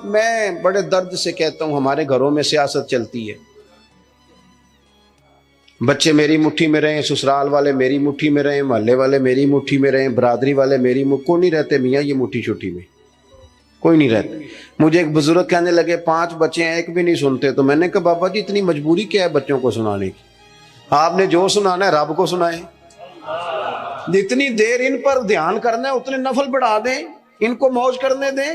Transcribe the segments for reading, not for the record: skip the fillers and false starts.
میں بڑے درد سے کہتا ہوں ہمارے گھروں میں سیاست چلتی ہے، بچے میری مٹھی میں رہیں، سسرال والے میری مٹھی میں رہیں، محلے والے میری مٹھی میں رہیں، برادری والے میری کوئی نہیں رہتے میاں یہ مٹھی چھٹی میں، کوئی نہیں رہتے۔ مجھے ایک بزرگ کہنے لگے 5 بچے ہیں ایک بھی نہیں سنتے، تو میں نے کہا بابا جی اتنی مجبوری کیا ہے بچوں کو سنانے کی؟ آپ نے جو سنانا ہے رب کو سنائیں، جتنی دیر ان پر دھیان کرنا ہے اتنے نفل بڑھا دیں، ان کو موج کرنے دیں۔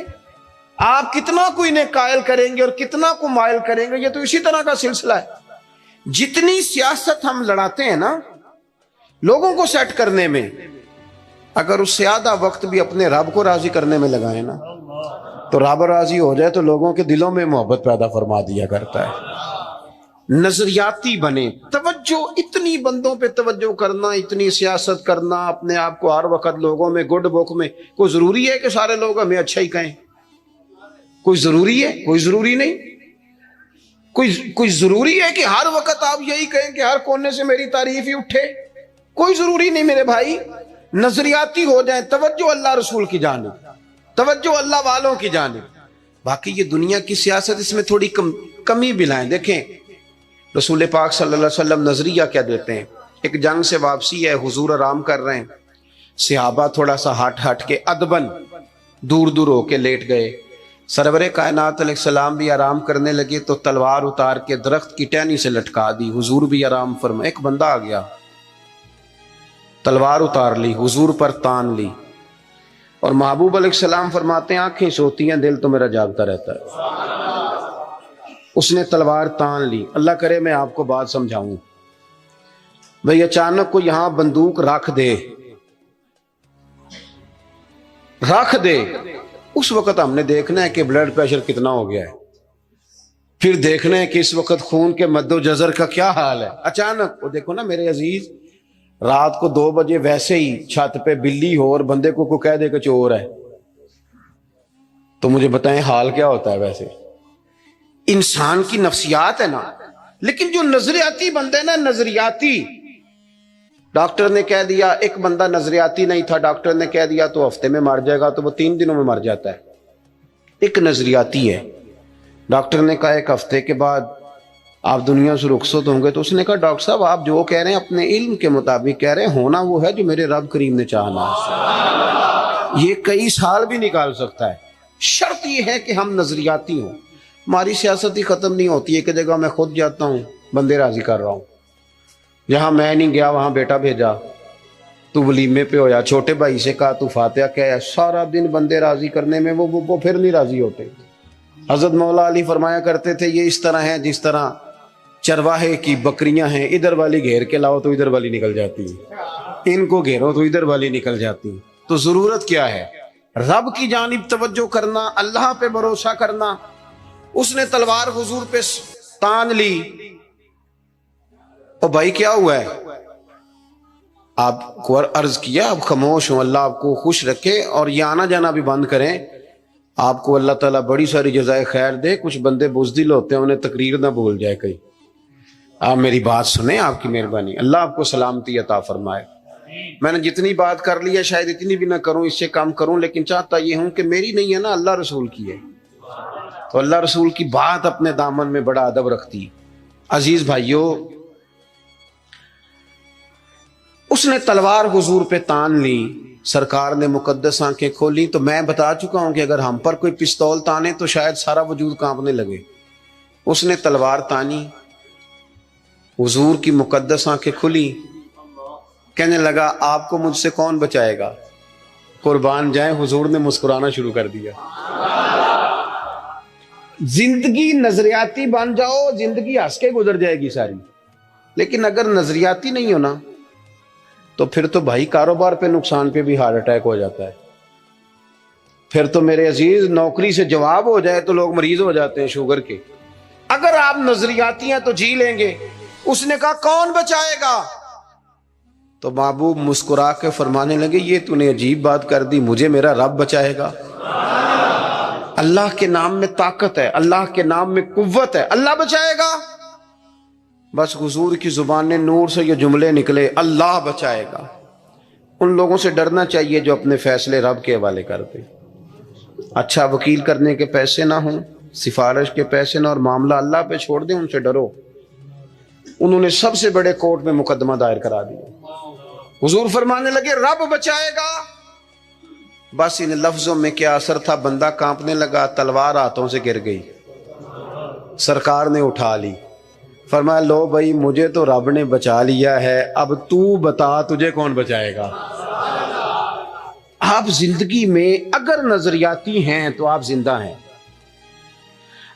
آپ کتنا کو انہیں قائل کریں گے اور کتنا کو مائل کریں گے، یہ تو اسی طرح کا سلسلہ ہے۔ جتنی سیاست ہم لڑاتے ہیں نا لوگوں کو سیٹ کرنے میں، اگر اس سے آدھا وقت بھی اپنے رب کو راضی کرنے میں لگائیں نا تو رب راضی ہو جائے تو لوگوں کے دلوں میں محبت پیدا فرما دیا کرتا ہے۔ نظریاتی بنے، توجہ اتنی بندوں پہ توجہ کرنا، اتنی سیاست کرنا، اپنے آپ کو ہر وقت لوگوں میں گڈ بک میں، کوئی ضروری ہے کہ سارے لوگ ہمیں اچھا ہی کہیں؟ کوئی ضروری ہے؟ کوئی ضروری نہیں۔ کوئی ضروری ہے کہ ہر وقت آپ یہی کہیں کہ ہر کونے سے میری تعریف ہی اٹھے؟ کوئی ضروری نہیں میرے بھائی۔ نظریاتی ہو جائیں، توجہ اللہ رسول کی جانب، توجہ اللہ والوں کی جانب۔ باقی یہ دنیا کی سیاست اس میں تھوڑی کمی بھی لائیں۔ دیکھیں رسول پاک صلی اللہ علیہ وسلم نظریہ کیا دیتے ہیں؟ ایک جنگ سے واپسی ہے، حضور آرام کر رہے ہیں، صحابہ تھوڑا سا ہٹ کے ادبن دور دور ہو کے لیٹ گئے، سرور کائنات علیہ السلام بھی آرام کرنے لگے تو تلوار اتار کے درخت کی ٹہنی سے لٹکا دی، حضور بھی آرام فرما۔ ایک بندہ آ گیا، تلوار اتار لی، حضور پر تان لی، اور محبوب علیہ السلام فرماتے ہیں آنکھیں سوتی ہیں دل تو میرا جاگتا رہتا ہے۔ اس نے تلوار تان لی۔ اللہ کرے میں آپ کو بات سمجھاؤں، بھئی اچانک کو یہاں بندوق رکھ دے اس وقت ہم نے دیکھنا ہے کہ بلڈ پریشر کتنا ہو گیا ہے، پھر دیکھنا ہے کہ اس وقت خون کے مد و جزر کا کیا حال ہے۔ اچانک وہ دیکھو نا میرے عزیز، رات کو 2 بجے ویسے ہی چھت پہ بلی ہو اور بندے کو کہہ دے کہ چور ہے، تو مجھے بتائیں حال کیا ہوتا ہے؟ ویسے انسان کی نفسیات ہے نا۔ لیکن جو نظریاتی بندے نا، نظریاتی، ڈاکٹر نے کہہ دیا، ایک بندہ نظریاتی نہیں تھا، ڈاکٹر نے کہہ دیا تو ہفتے میں مر جائے گا، تو وہ 3 دنوں میں مر جاتا ہے۔ ایک نظریاتی ہے، ڈاکٹر نے کہا 1 ہفتے کے بعد آپ دنیا سے رخصت ہوں گے، تو اس نے کہا ڈاکٹر صاحب آپ جو کہہ رہے ہیں اپنے علم کے مطابق کہہ رہے ہیں، ہونا وہ ہے جو میرے رب کریم نے چاہنا ہے، یہ کئی سال بھی نکال سکتا ہے، شرط یہ ہے کہ ہم نظریاتی ہوں۔ ہماری سیاست ہی ختم نہیں ہوتی ہے کہ جگہ میں خود جاتا ہوں بندے راضی کر رہا ہوں، جہاں میں نہیں گیا وہاں بیٹا بھیجا، تو ولیمے پہ ہویا، چھوٹے بھائی سے کہا تو فاتحہ کہہ، سارا دن بندے راضی کرنے میں وہ پھر نہیں راضی ہوتے۔ حضرت مولا علی فرمایا کرتے تھے یہ اس طرح ہے جس طرح چرواہے کی بکریاں ہیں، ادھر والی گھیر کے لاؤ تو ادھر والی نکل جاتی ہیں، ان کو گھیرو تو ادھر والی نکل جاتی ہیں۔ تو ضرورت کیا ہے؟ رب کی جانب توجہ کرنا، اللہ پہ بھروسہ کرنا۔ اس نے تلوار حضور پہ تان لی، او بھائی کیا ہوا ہے؟ آپ کو عرض کیا آپ خاموش ہوں، اللہ آپ کو خوش رکھے اور یہ آنا جانا بھی بند کریں، آپ کو اللہ تعالیٰ بڑی ساری جزائے خیر دے۔ کچھ بندے بزدل ہوتے ہیں، انہیں تقریر نہ بھول جائے کہیں۔ آپ میری بات سنیں، آپ کی مہربانی، اللہ آپ کو سلامتی عطا فرمائے۔ میں نے جتنی بات کر لی ہے شاید اتنی بھی نہ کروں، اس سے کم کروں، لیکن چاہتا یہ ہوں کہ میری نہیں ہے نا، اللہ رسول کی ہے، تو اللہ رسول کی بات اپنے دامن میں بڑا ادب رکھتی ہے۔ عزیز بھائیوں، اس نے تلوار حضور پہ تان لی، سرکار نے مقدس آنکھیں کھولی، تو میں بتا چکا ہوں کہ اگر ہم پر کوئی پستول تانے تو شاید سارا وجود کانپنے لگے۔ اس نے تلوار تانی، حضور کی مقدس آنکھیں کھلی، کہنے لگا آپ کو مجھ سے کون بچائے گا؟ قربان جائیں، حضور نے مسکرانا شروع کر دیا۔ زندگی نظریاتی بن جاؤ، زندگی ہنس کے گزر جائے گی ساری، لیکن اگر نظریاتی نہیں ہونا تو پھر تو بھائی کاروبار پہ نقصان پہ بھی ہارٹ اٹیک ہو جاتا ہے، پھر تو میرے عزیز نوکری سے جواب ہو جائے تو لوگ مریض ہو جاتے ہیں شوگر کے۔ اگر آپ نظریاتی ہیں تو جی لیں گے۔ اس نے کہا کون بچائے گا؟ تو محبوب مسکرا کے فرمانے لگے یہ تو نے عجیب بات کر دی، مجھے میرا رب بچائے گا۔ اللہ کے نام میں طاقت ہے، اللہ کے نام میں قوت ہے، اللہ بچائے گا۔ بس حضور کی زبان نور سے یہ جملے نکلے، اللہ بچائے گا۔ ان لوگوں سے ڈرنا چاہیے جو اپنے فیصلے رب کے حوالے کرتے۔ اچھا وکیل کرنے کے پیسے نہ ہوں، سفارش کے پیسے نہ، اور معاملہ اللہ پہ چھوڑ دیں، ان سے ڈرو۔ انہوں نے سب سے بڑے کورٹ میں مقدمہ دائر کرا دیا۔ حضور فرمانے لگے رب بچائے گا۔ بس ان لفظوں میں کیا اثر تھا، بندہ کانپنے لگا، تلوار ہاتھوں سے گر گئی، سرکار نے اٹھا لی، فرمایا لو بھائی مجھے تو رب نے بچا لیا ہے، اب تو بتا تجھے کون بچائے گا۔ آپ زندگی میں اگر نظریاتی ہیں تو آپ زندہ ہیں،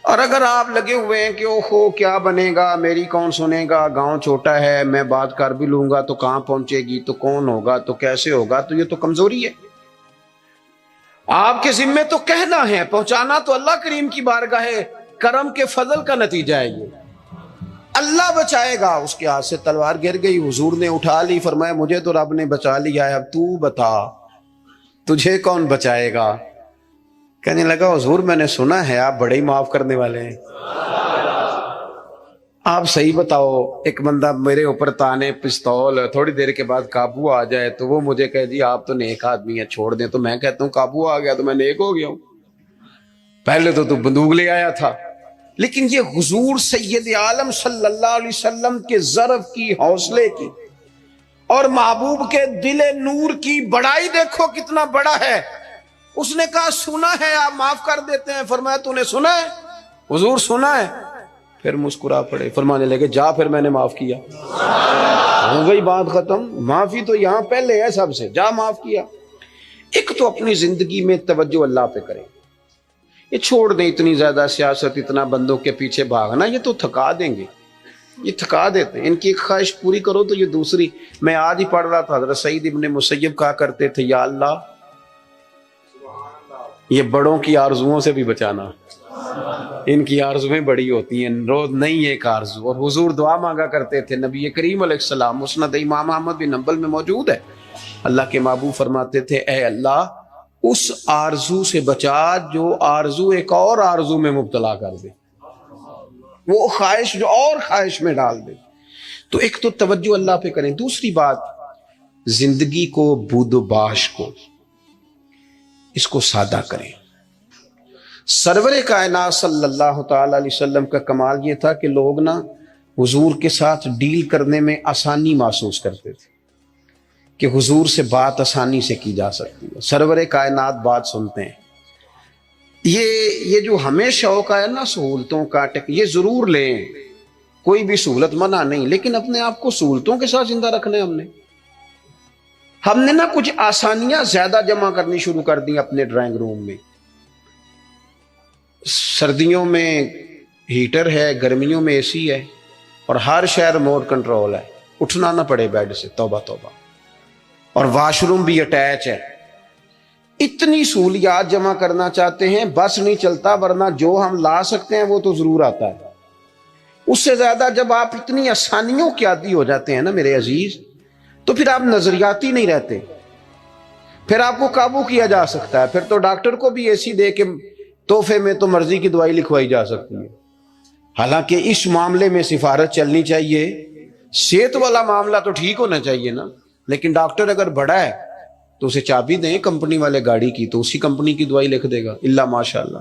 اور اگر آپ لگے ہوئے ہیں کہ اوہو کیا بنے گا، میری کون سنے گا، گاؤں چھوٹا ہے، میں بات کر بھی لوں گا تو کہاں پہنچے گی، تو کون ہوگا، تو کیسے ہوگا، تو یہ تو کمزوری ہے۔ آپ کے ذمے تو کہنا ہے، پہنچانا تو اللہ کریم کی بارگاہ ہے، کرم کے فضل کا نتیجہ ہے یہ۔ اللہ بچائے گا۔ اس کے ہاتھ سے تلوار گر گئی، حضور نے اٹھا لی، فرمایا مجھے تو رب نے بچا لیا ہے، اب تو بتا تجھے کون بچائے گا۔ کہنے لگا حضور میں نے سنا ہے آپ بڑے ہی معاف کرنے والے ہیں، آپ صحیح بتاؤ، ایک بندہ میرے اوپر تانے پستول، تھوڑی دیر کے بعد قابو آ جائے تو وہ مجھے کہے جی آپ تو نیک آدمی ہیں چھوڑ دیں، تو میں کہتا ہوں قابو آ گیا تو میں نیک ہو گیا ہوں، پہلے تو بندوق لے آیا تھا۔ لیکن یہ حضور سید عالم صلی اللہ علیہ وسلم کے ظرف کی، حوصلے کی، اور محبوب کے دل نور کی بڑائی دیکھو کتنا بڑا ہے۔ اس نے کہا سنا ہے آپ معاف کر دیتے ہیں، فرمایا تو نے سنا ہے، حضور سنا ہے، پھر مسکرا پڑے، فرمانے لگے جا پھر میں نے معاف کیا، ہو گئی بات ختم، معافی تو یہاں پہلے ہے سب سے، جا معاف کیا۔ ایک تو اپنی زندگی میں توجہ اللہ پہ کریں، یہ چھوڑ دیں اتنی زیادہ سیاست، اتنا بندوں کے پیچھے بھاگنا، یہ تو تھکا دیں گے، یہ تھکا دیتے ہیں۔ ان کی ایک خواہش پوری کرو تو یہ دوسری۔ میں آج ہی پڑھ رہا تھا، حضرت سعید ابن مسیب کہا کرتے تھے یا اللہ یہ بڑوں کی آرزوؤں سے بھی بچانا، ان کی آرزویں بڑی ہوتی ہیں، روز نہیں ایک آرزو۔ اور حضور دعا مانگا کرتے تھے، نبی کریم علیہ السلام مسند امام احمد بن حنبل میں موجود ہے، اللہ کے محبوب فرماتے تھے اے اللہ اس آرزو سے بچا جو آرزو ایک اور آرزو میں مبتلا کر دے، وہ خواہش جو اور خواہش میں ڈال دے۔ تو ایک تو توجہ اللہ پہ کریں، دوسری بات زندگی کو، بود و باش کو، اس کو سادہ کریں۔ سرور کائنات صلی اللہ تعالی علیہ وسلم کا کمال یہ تھا کہ لوگ نا حضور کے ساتھ ڈیل کرنے میں آسانی محسوس کرتے تھے کہ حضور سے بات آسانی سے کی جا سکتی ہے، سرور کائنات بات سنتے ہیں۔ یہ جو ہمیں شوق ہے نا سہولتوں کا، یہ ضرور لیں، کوئی بھی سہولت منع نہیں، لیکن اپنے آپ کو سہولتوں کے ساتھ زندہ رکھنا ہے۔ ہم نے نا کچھ آسانیاں زیادہ جمع کرنی شروع کر دی اپنے ڈرائنگ روم میں۔ سردیوں میں ہیٹر ہے، گرمیوں میں اے سی ہے، اور ہر شہر ریموٹ کنٹرول ہے، اٹھنا نہ پڑے بیڈ سے، توبہ توبہ، اور واش روم بھی اٹیچ ہے۔ اتنی سہولیات جمع کرنا چاہتے ہیں، بس نہیں چلتا، ورنہ جو ہم لا سکتے ہیں وہ تو ضرور آتا ہے۔ اس سے زیادہ جب آپ اتنی آسانیوں کے عادی ہو جاتے ہیں نا میرے عزیز، تو پھر آپ نظریاتی نہیں رہتے، پھر آپ کو قابو کیا جا سکتا ہے، پھر تو ڈاکٹر کو بھی ایسی دے کے تحفے میں تو مرضی کی دوائی لکھوائی جا سکتی ہے۔ حالانکہ اس معاملے میں سفارت چلنی چاہیے، صحت والا معاملہ تو ٹھیک ہونا چاہیے نا، لیکن ڈاکٹر اگر بڑا ہے تو اسے چابی دیں کمپنی والے گاڑی کی، تو اسی کمپنی کی دوائی لکھ دے گا، اللہ ماشاء اللہ۔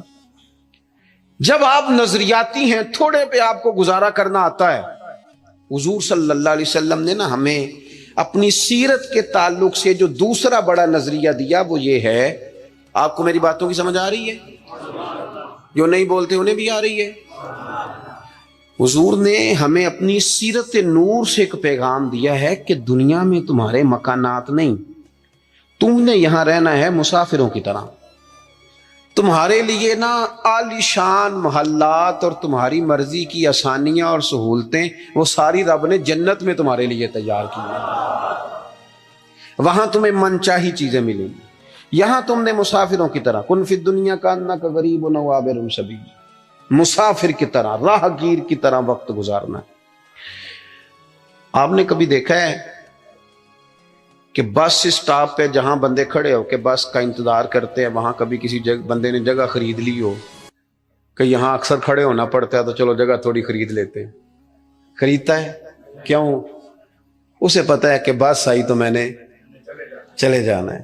جب آپ نظریاتی ہیں، تھوڑے پہ آپ کو گزارا کرنا آتا ہے۔ حضور صلی اللہ علیہ وسلم نے نا ہمیں اپنی سیرت کے تعلق سے جو دوسرا بڑا نظریہ دیا وہ یہ ہے، آپ کو میری باتوں کی سمجھ آ رہی ہے؟ جو نہیں بولتے انہیں بھی آ رہی ہے۔ حضور نے ہمیں اپنی سیرت نور سے ایک پیغام دیا ہے کہ دنیا میں تمہارے مکانات نہیں، تم نے یہاں رہنا ہے مسافروں کی طرح۔ تمہارے لیے نا عالی شان محلات اور تمہاری مرضی کی آسانیاں اور سہولتیں وہ ساری رب نے جنت میں تمہارے لیے تیار کی ہیں، وہاں تمہیں من چاہی چیزیں ملیں گی۔ یہاں تم نے مسافروں کی طرح، کن فی الدنیا کانک غریب و عابر سبیل، مسافر کی طرح، راہ گیر کی طرح وقت گزارنا ہے۔ آپ نے کبھی دیکھا ہے کہ بس اسٹاپ پہ جہاں بندے کھڑے ہو کہ بس کا انتظار کرتے ہیں، وہاں کبھی کسی بندے نے جگہ خرید لی ہو کہ یہاں اکثر کھڑے ہونا پڑتا ہے تو چلو جگہ تھوڑی خرید لیتے ہیں، خریدتا ہے کیوں؟ اسے پتا ہے کہ بس آئی تو میں نے چلے جانا ہے۔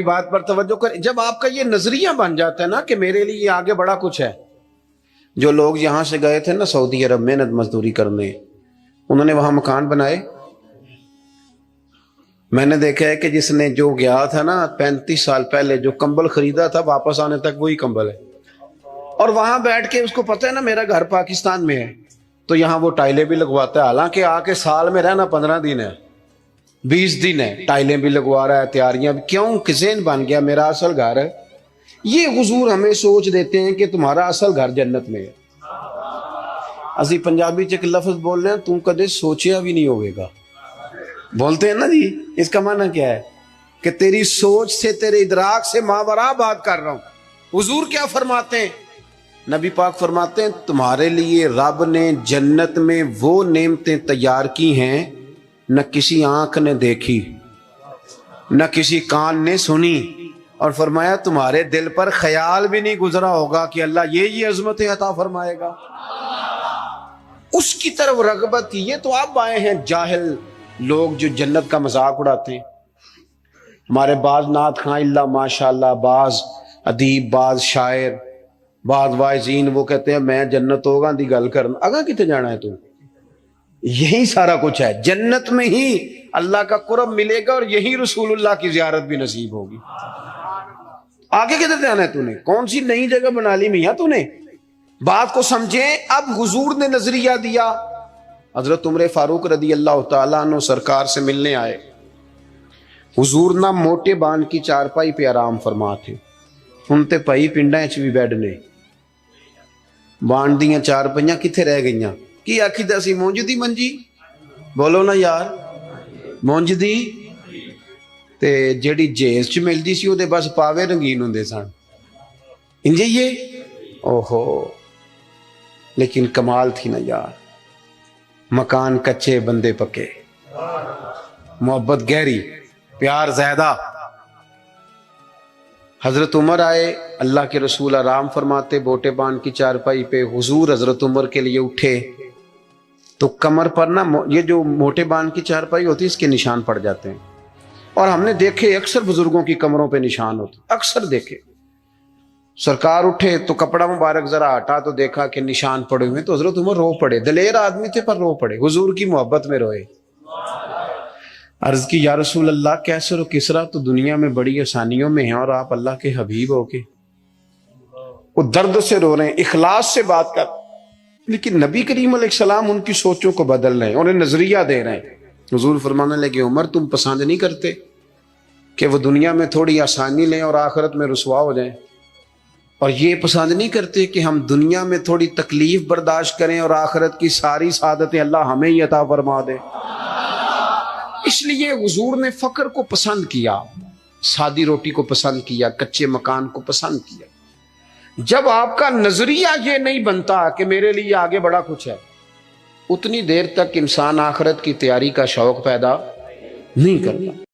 میری بات پر توجہ کر. جب آپ کا یہ نظریہ بن جاتا ہے نا کہ میرے لیے آگے بڑا کچھ ہے. جو لوگ یہاں سے گئے تھے نا سعودی عرب محنت مزدوری کرنے, انہوں نے وہاں مکان بنائے. میں نے دیکھا ہے کہ جس نے جو گیا تھا نا 35 سال پہلے جو کمبل خریدا تھا واپس آنے تک وہی کمبل ہے, اور وہاں بیٹھ کے اس کو پتہ ہے نا میرا گھر پاکستان میں ہے, تو یہاں وہ ٹائلیں بھی لگواتا ہے. حالانکہ آ کے سال میں رہنا 15 دن ہے 20 دن ہے, ٹائلیں بھی لگوا رہا ہے, تیاریاں بھی. کیوں؟ کسین بن گیا میرا اصل گھر ہے. یہ حضور ہمیں سوچ دیتے ہیں کہ تمہارا اصل گھر جنت میں ہے. اسی پنجابی چ ایک لفظ بول رہے ہیں, تم کدے سوچیا بھی نہیں ہوئے گا, بولتے ہیں نا جی. اس کا معنی کیا ہے کہ تیری سوچ سے تیرے ادراک سے ماورا بات کر رہا ہوں. حضور کیا فرماتے ہیں؟ نبی پاک فرماتے ہیں تمہارے لیے رب نے جنت میں وہ نعمتیں تیار کی ہیں نہ کسی آنکھ نے دیکھی نہ کسی کان نے سنی, اور فرمایا تمہارے دل پر خیال بھی نہیں گزرا ہوگا کہ اللہ یہ عظمتیں عطا فرمائے گا. اس کی طرف رغبت کی. یہ تو آپ آئے ہیں جاہل لوگ جو جنت کا مذاق اڑاتے ہیں. ہمارے بعض نعت خواں اللہ ماشاءاللہ, بعض ادیب, بعض شاعر, بعض واعظین وہ کہتے ہیں میں جنت ہوگا دی گل کرنا. اگاں کتے جانا ہے تو؟ یہی سارا کچھ ہے. جنت میں ہی اللہ کا قرب ملے گا اور یہی رسول اللہ کی زیارت بھی نصیب ہوگی. آگے کدھر جانا ہے تو نے؟ کون سی نئی جگہ بنا لی میاں تو نے؟ بات کو سمجھیں. اب حضور نے نظریہ دیا. حضرت عمر فاروق رضی اللہ تعالیٰ عنہ سرکار سے ملنے آئے. حضور نہ موٹے بان کی چارپائی پہ آرام فرما تھے. ہن تے پئی پنڈاں وچ بھی بیڈ نے, بان دیاں چارپائیاں کتھے رہ گئیاں؟ کی آکھی دا سی مونج دی منجی, بولو نا یار, مونج دی تے جیڑی جیز چ ملدی سی او دے بس پاوے رنگین ہوندے سن. انجے یہ اوہو, لیکن کمال تھی نا یار. مکان کچے بندے پکے, محبت گہری, پیار زیادہ. حضرت عمر آئے, اللہ کے رسول آرام فرماتے بوٹے بان کی چارپائی پہ. حضور حضرت عمر کے لیے اٹھے تو کمر پر نا یہ جو موٹے بان کی چارپائی ہوتی ہے اس کے نشان پڑ جاتے ہیں, اور ہم نے دیکھے اکثر بزرگوں کی کمروں پہ نشان ہوتے, اکثر دیکھے. سرکار اٹھے تو کپڑا مبارک ذرا ہٹا تو دیکھا کہ نشان پڑے ہوئے, تو حضرت عمر رو پڑے. دلیر آدمی تھے پر رو پڑے, حضور کی محبت میں روئے. عرض کی یا رسول اللہ کیسر و کسرا تو دنیا میں بڑی آسانیوں میں ہیں اور آپ اللہ کے حبیب ہو کے. وہ درد سے رو رہے ہیں, اخلاص سے بات کر. لیکن نبی کریم علیہ السلام ان کی سوچوں کو بدل رہے ہیں, انہیں نظریہ دے رہے ہیں. حضور فرمانے لگے عمر تم پسند نہیں کرتے کہ وہ دنیا میں تھوڑی آسانی لیں اور آخرت میں رسوا ہو جائیں, اور یہ پسند نہیں کرتے کہ ہم دنیا میں تھوڑی تکلیف برداشت کریں اور آخرت کی ساری سعادتیں اللہ ہمیں ہی عطا فرما دے. اس لیے حضور نے فقر کو پسند کیا, سادی روٹی کو پسند کیا, کچے مکان کو پسند کیا. جب آپ کا نظریہ یہ نہیں بنتا کہ میرے لیے آگے بڑا کچھ ہے, اتنی دیر تک انسان آخرت کی تیاری کا شوق پیدا نہیں کرتا.